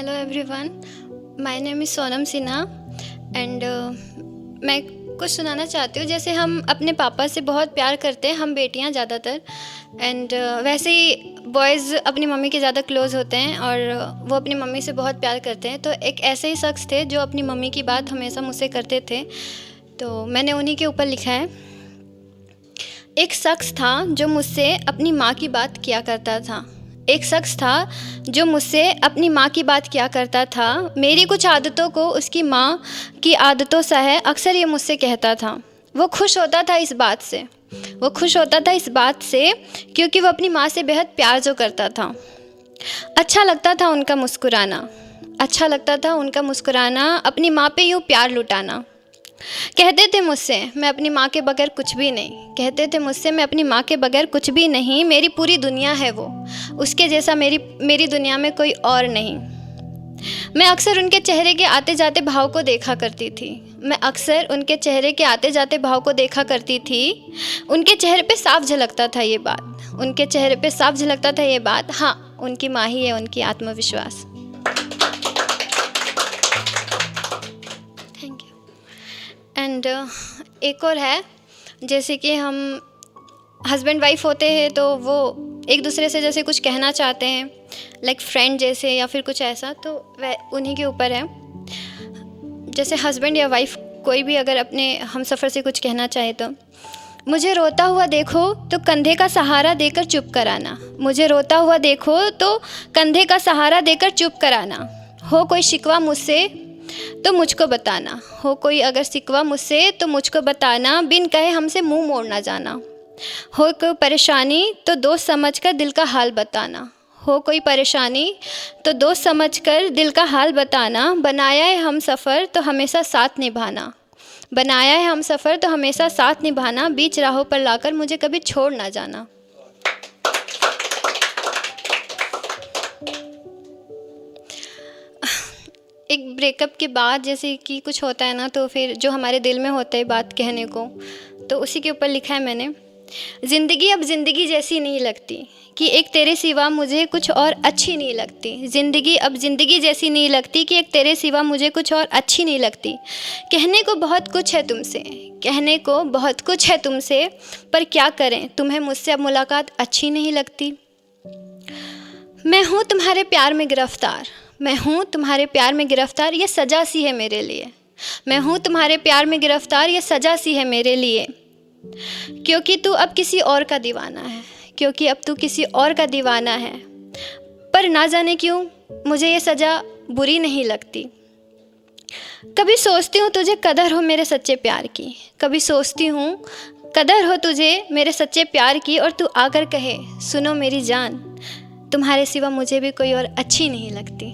Hello everyone, my name is Sonam Sinha and मैं कुछ सुनाना चाहती हूँ। जैसे हम अपने पापा से बहुत प्यार करते हैं, हम बेटियाँ ज़्यादातर, एंड वैसे ही बॉयज़ अपनी मम्मी के ज़्यादा क्लोज़ होते हैं और वो अपनी मम्मी से बहुत प्यार करते हैं। तो एक ऐसे ही शख्स थे जो अपनी मम्मी की बात हमेशा मुझसे करते थे, तो मैंने उन्हीं के ऊपर लिखा है। एक शख्स था जो मुझसे अपनी माँ की बात किया करता था। एक शख्स था जो मुझसे अपनी माँ की बात किया करता था। मेरी कुछ आदतों को उसकी माँ की आदतों सा है, अक्सर ये मुझसे कहता था। वो खुश होता था इस बात से, क्योंकि वो अपनी माँ से बेहद प्यार जो करता था। अच्छा लगता था उनका मुस्कुराना, अपनी माँ पे यूँ प्यार लुटाना। कहते थे मुझसे मैं अपनी माँ के बगैर कुछ भी नहीं, मेरी पूरी दुनिया है वो, उसके जैसा मेरी दुनिया में कोई और नहीं। मैं अक्सर उनके चेहरे के आते जाते भाव को देखा करती थी। उनके चेहरे पे साफ झलकता था ये बात, हाँ, उनकी माँ ही है उनकी आत्मविश्वास। Thank you. एंड एक और है, जैसे कि हम हस्बैंड वाइफ होते हैं तो वो एक दूसरे से जैसे कुछ कहना चाहते हैं, लाइक फ्रेंड जैसे या फिर कुछ ऐसा, तो वह उन्हीं के ऊपर है। जैसे हस्बैंड या वाइफ कोई भी अगर अपने हमसफ़र से कुछ कहना चाहे तो, मुझे रोता हुआ देखो तो कंधे का सहारा देकर चुप कराना, हो कोई शिकवा मुझसे तो मुझको बताना, बिन कहे हमसे मुंह मोड़ना जाना। हो कोई परेशानी तो दोस्त समझकर दिल का हाल बताना, बनाया है हम सफ़र तो हमेशा साथ निभाना, बीच राहों पर लाकर मुझे कभी छोड़ ना जाना। एक ब्रेकअप के बाद जैसे कि कुछ होता है ना, तो फिर जो हमारे दिल में होता है बात कहने को, तो उसी के ऊपर लिखा है मैंने। ज़िंदगी अब ज़िंदगी जैसी नहीं लगती कि एक तेरे सिवा मुझे कुछ और अच्छी नहीं लगती। ज़िंदगी अब ज़िंदगी जैसी नहीं लगती कि एक तेरे सिवा मुझे कुछ और अच्छी नहीं लगती। कहने को बहुत कुछ है तुमसे, पर क्या करें, तुम्हें मुझसे अब मुलाकात अच्छी नहीं लगती। मैं हूँ तुम्हारे प्यार में गिरफ्तार, ये सज़ा सी है मेरे लिए। क्योंकि तू अब किसी और का दीवाना है, पर ना जाने क्यों मुझे ये सज़ा बुरी नहीं लगती। कभी सोचती हूँ तुझे कदर हो मेरे सच्चे प्यार की, और तू आकर कहे सुनो मेरी जान, तुम्हारे सिवा मुझे भी कोई और अच्छी नहीं लगती।